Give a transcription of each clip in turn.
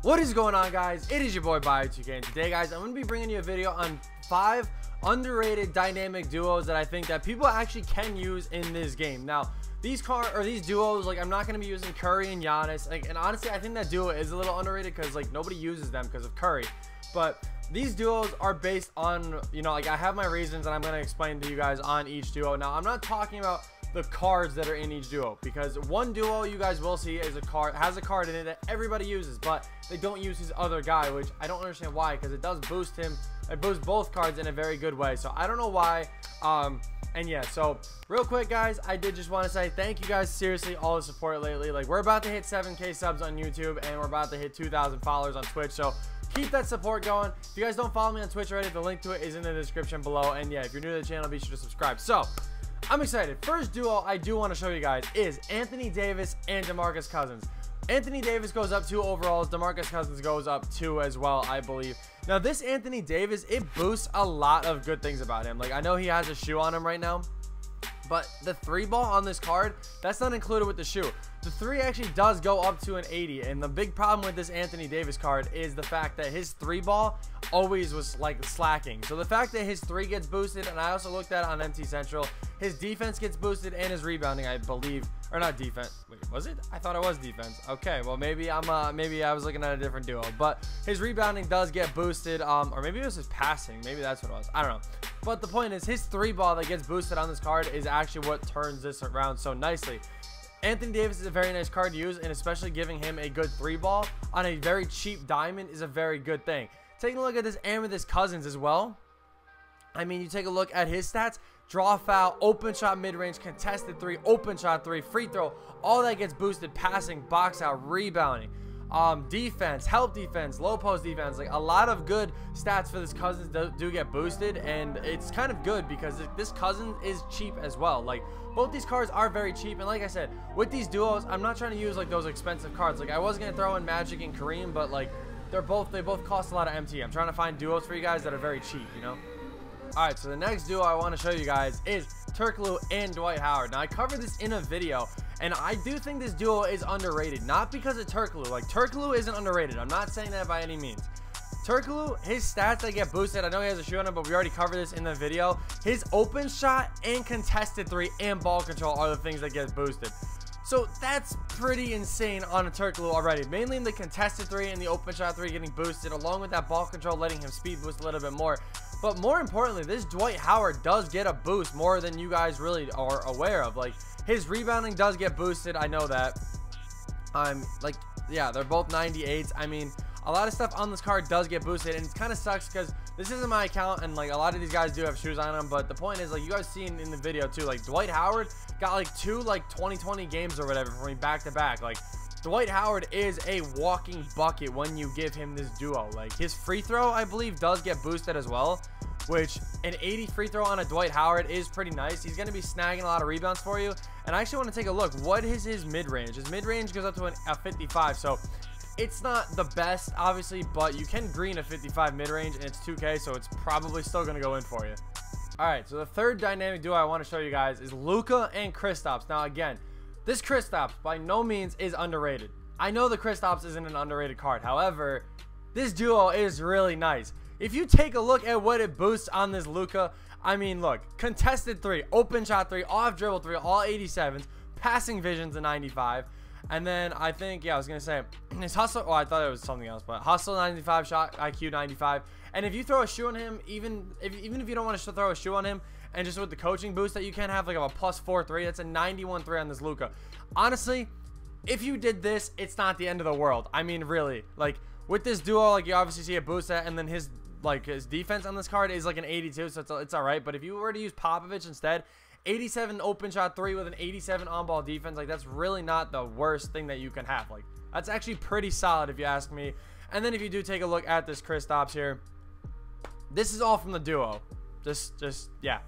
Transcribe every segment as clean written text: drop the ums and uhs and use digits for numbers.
What is going on, guys? It is your boy Bio2K, and today, guys, I'm going to be bringing you a video on 5 underrated dynamic duos that I think that people actually can use in this game. Now, these duos, like, I'm not going to be using Curry and Giannis, like, and honestly, I think that duo is a little underrated because, like, nobody uses them because of Curry. But these duos are based on, you know, like, I have my reasons, and I'm going to explain to you guys on each duo. Now, I'm not talking about the cards that are in each duo, because one duo you guys will see is has a card in it that everybody uses, but they don't use his other guy, which I don't understand why, because it does boost him. It boosts both cards in a very good way, so I don't know why. And yeah, so real quick, guys, I did just want to say thank you guys, seriously, all the support lately. Like, we're about to hit 7K subs on YouTube, and we're about to hit 2,000 followers on Twitch, so keep that support going. If you guys don't follow me on Twitch already, the link to it is in the description below. And yeah, if you're new to the channel, be sure to subscribe. So I'm excited. First duo I do want to show you guys is Anthony Davis and DeMarcus Cousins. Anthony Davis goes up 2 overalls. DeMarcus Cousins goes up 2 as well, I believe. Now, this Anthony Davis, it boosts a lot of good things about him. Like, I know he has a shoe on him right now, but the 3 ball on this card, that's not included with the shoe. The 3 actually does go up to an 80, and the big problem with this Anthony Davis card is the fact that his 3 ball always was like slacking. So the fact that his 3 gets boosted, and I also looked at it on MT Central, his defense gets boosted and his rebounding, I believe, or not defense. Wait, was it? I thought it was defense. Okay, well, maybe I was looking at a different duo, but his rebounding does get boosted, or maybe it was his passing. Maybe that's what it was. I don't know. But the point is, his 3 ball that gets boosted on this card is actually what turns this around so nicely. Anthony Davis is a very nice card to use, and especially giving him a good 3 ball on a very cheap diamond is a very good thing. Taking a look at this Amethyst Cousins as well. I mean, you take a look at his stats: draw foul, open shot mid-range, contested 3, open shot 3, free throw, all that gets boosted, passing, box out, rebounding, defense, help defense, low post defense. Like, a lot of good stats for this Cousins do get boosted, and it's kind of good because this Cousins is cheap as well. Like, both these cards are very cheap, and like I said, with these duos, I'm not trying to use like those expensive cards. Like, I was gonna throw in Magic and Kareem, but like they both cost a lot of MT. I'm trying to find duos for you guys that are very cheap, you know. Alright, so the next duo I want to show you guys is Turkoglu and Dwight Howard. Now, I covered this in a video, and I do think this duo is underrated. Not because of Turkoglu. Like, Turkoglu isn't underrated. I'm not saying that by any means. Turkoglu, his stats that get boosted, I know he has a shoe on him, but we already covered this in the video. His open shot and contested 3 and ball control are the things that get boosted. So that's pretty insane on a Turkoglu already. Mainly in the contested 3 and the open shot 3 getting boosted, along with that ball control letting him speed boost a little bit more. But more importantly, this Dwight Howard does get a boost more than you guys really are aware of. Like, his rebounding does get boosted. I know that. Like, yeah, they're both 98s. I mean, a lot of stuff on this card does get boosted, and it kind of sucks because this isn't my account, and like a lot of these guys do have shoes on them. But the point is, like, you guys seen in the video too, like, Dwight Howard got like 2 like 2020 games or whatever for me back to back. Like, Dwight Howard is a walking bucket when you give him this duo. Like, his free throw, I believe, does get boosted as well, which an 80 free throw on a Dwight Howard is pretty nice. He's going to be snagging a lot of rebounds for you. And I actually want to take a look. What is his mid-range? His mid-range goes up to a 55, so it's not the best, obviously, but you can green a 55 mid-range, and it's 2K, so it's probably still going to go in for you. Alright, so the third dynamic duo I want to show you guys is Luka and Kristaps. Now, again, this Kristaps by no means is underrated. I know the Kristaps isn't an underrated card. However, this duo is really nice. If you take a look at what it boosts on this Luka, I mean, look, contested 3, open shot 3, off dribble 3, all 87s, passing vision's a 95. And then I think, yeah, I was going to say, his hustle, well, I thought it was something else, but hustle 95, shot IQ 95. And if you throw a shoe on him, even if you don't want to throw a shoe on him, and just with the coaching boost that you can have, like a +4-3, that's a 91-3 on this Luka. Honestly, if you did this, it's not the end of the world. I mean, really, like, with this duo, like, you obviously see a boost at, and then his defense on this card is like an 82, so it's all right. But if you were to use Popovich instead, 87 open shot 3 with an 87 on-ball defense, like, that's really not the worst thing that you can have. Like, that's actually pretty solid if you ask me. And then if you do take a look at this Kristaps here, this is all from the duo. Yeah.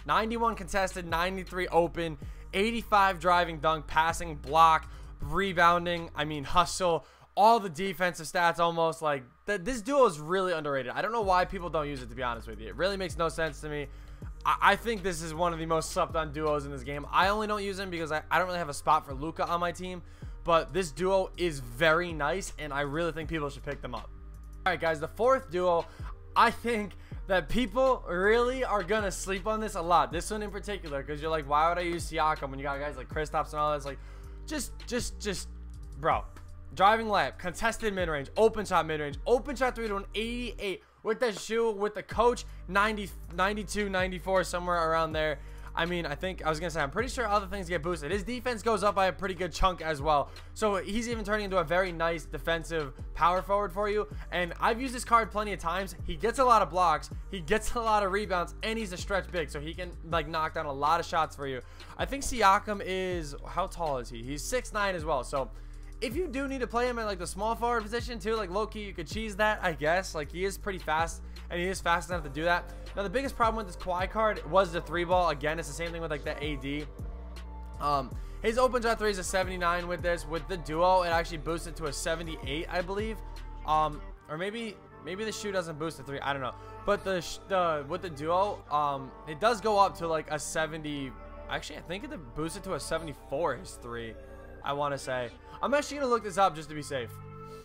91 contested, 93 open, 85 driving dunk, passing, block, rebounding, I mean, hustle, all the defensive stats almost. Like, this duo is really underrated. I don't know why people don't use it, to be honest with you. It really makes no sense to me. I think this is one of the most slept on duos in this game. I only don't use him because I don't really have a spot for Luka on my team. but this duo is very nice, and I really think people should pick them up. All right, guys, the fourth duo, I think that people really are gonna sleep on this a lot. This one in particular, because you're like, why would I use Siakam when you got guys like Kristaps and all that? It's like, just, bro. Driving layup, contested mid-range, open shot mid-range, open shot 3 to an 88 with the shoe, with the coach, 90, 92, 94, somewhere around there. I mean, I think I was gonna say, I'm pretty sure other things get boosted. His defense goes up by a pretty good chunk as well, so he's even turning into a very nice defensive power forward for you. And I've used this card plenty of times. He gets a lot of blocks, he gets a lot of rebounds, and he's a stretch big, so he can like knock down a lot of shots for you. I think Siakam is, how tall is he? He's 6'9" as well, so if you do need to play him at like the small forward position too, like low-key, you could cheese that, I guess. Like, he is pretty fast, and he is fast enough to do that. Now, the biggest problem with this Kawhi card was the 3-ball. Again, it's the same thing with like the AD. His open shot 3 is a 79 with this. With the duo, it actually boosted to a 78, I believe. Or maybe the shoe doesn't boost to 3. I don't know. But with the duo, it does go up to like a 70. Actually, I think it boosted to a 74. His 3, I want to say. I'm actually gonna look this up just to be safe.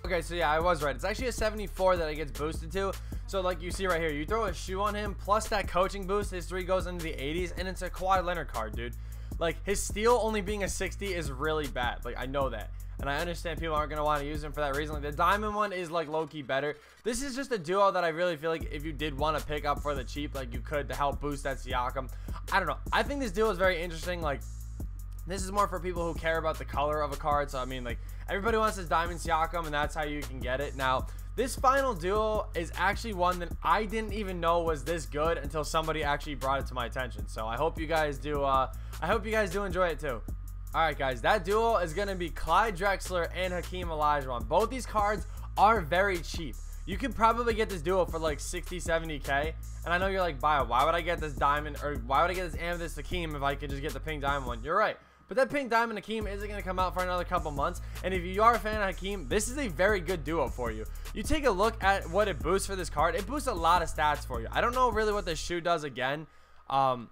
Okay, so yeah, I was right. It's actually a 74 that it gets boosted to. So like you see right here, you throw a shoe on him plus that coaching boost, his 3 goes into the 80s, and it's a Kawhi Leonard card, dude. Like, his steal only being a 60 is really bad. Like, I know that, and I understand people aren't gonna want to use him for that reason. Like, the diamond one is like low-key better. This is just a duo that I really feel like if you did want to pick up for the cheap, like you could, to help boost that Siakam. I don't know. I think this duo is very interesting. Like, this is more for people who care about the color of a card. So I mean, like, everybody wants this diamond Siakam, and that's how you can get it. Now, this final duo is actually one that I didn't even know was this good until somebody actually brought it to my attention. So I hope you guys do. I hope you guys do enjoy it too. All right, guys, that duo is gonna be Clyde Drexler and Hakeem Olajuwon. Both these cards are very cheap. You can probably get this duo for like 60, 70K. And I know you're like, Bio, why would I get this diamond, or why would I get this amethyst Hakeem if I could just get the pink diamond one? You're right. But that pink diamond Hakeem isn't going to come out for another couple months. And if you are a fan of Hakeem, this is a very good duo for you. You take a look at what it boosts for this card. It boosts a lot of stats for you. I don't know really what this shoe does again. What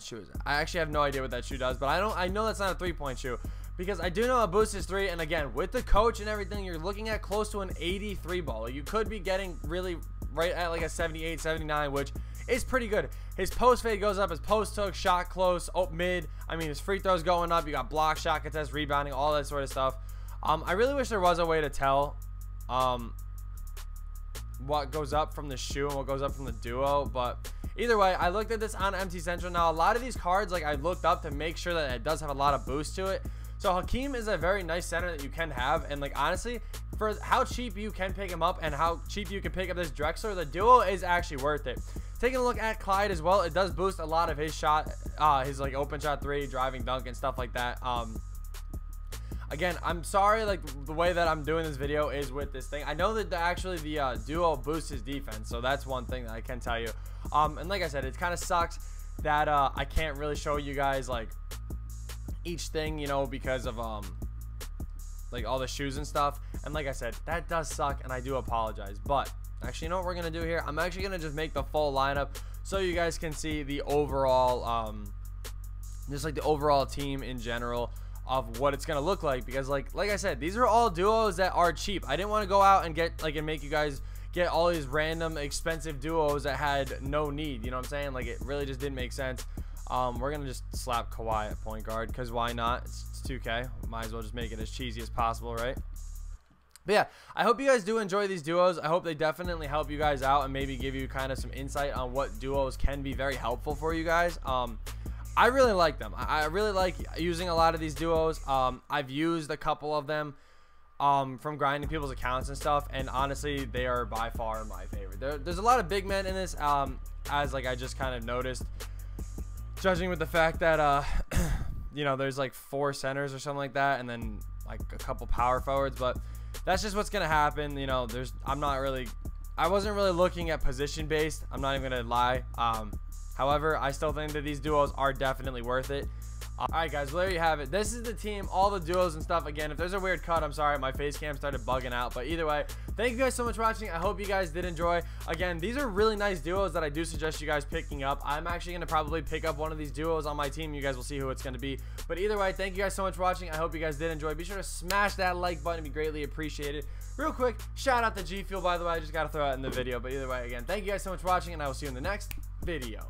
shoe is it? I actually have no idea what that shoe does. But I know that's not a 3-point shoe, because I do know it boosts his 3. And again, with the coach and everything, you're looking at close to an 83 ball. You could be getting really right at like a 78, 79, which is pretty good. His post fade goes up, his post hook, shot close, mid. I mean, his free throws going up. You got block, shot contest, rebounding, all that sort of stuff. I really wish there was a way to tell what goes up from the shoe and what goes up from the duo, but either way, I looked at this on MT Central. Now, a lot of these cards, like, I looked up to make sure that it does have a lot of boost to it. So Hakeem is a very nice center that you can have, and like, honestly, for how cheap you can pick him up and how cheap you can pick up this Drexler, the duo is actually worth it. Taking a look at Clyde as well, it does boost a lot of his shot, his like open shot 3, driving dunk, and stuff like that. Again, I'm sorry, like, the way that I'm doing this video is with this thing. I know that actually the duo boosts his defense, so that's one thing that I can tell you. And like I said, it kind of sucks that I can't really show you guys like each thing, you know, because of like all the shoes and stuff. And like I said, that does suck, and I do apologize. But actually, you know what we're gonna do here? I'm actually gonna just make the full lineup so you guys can see the overall just like the overall team in general of what it's gonna look like, because like I said, these are all duos that are cheap. I didn't want to go out and get like and make you guys get all these random expensive duos that had no need, you know what I'm saying? Like, it really just didn't make sense. We're gonna just slap Kawhi at point guard, because why not? It's 2K, might as well just make it as cheesy as possible, right? But yeah, I hope you guys do enjoy these duos. I hope they definitely help you guys out and maybe give you kind of some insight on what duos can be very helpful for you guys. I really like them. I really like using a lot of these duos. I've used a couple of them from grinding people's accounts and stuff, and honestly, they are by far my favorite. There's a lot of big men in this, as like I just kind of noticed, judging with the fact that you know, there's like 4 centers or something like that, and then like a couple power forwards. But that's just what's gonna happen, you know. I wasn't really looking at position based, I'm not even gonna lie. However, I still think that these duos are definitely worth it. Alright guys, well there you have it. This is the team, all the duos and stuff. Again, if there's a weird cut, I'm sorry, my face cam started bugging out, but either way, thank you guys so much for watching. I hope you guys did enjoy. Again, these are really nice duos that I do suggest you guys picking up. I'm actually going to probably pick up one of these duos on my team. You guys will see who it's going to be, but either way, thank you guys so much for watching. I hope you guys did enjoy. Be sure to smash that like button. It'd be greatly appreciated. Real quick, shout out to G Fuel, by the way. I just got to throw that in the video, but either way, again, thank you guys so much for watching, and I will see you in the next video.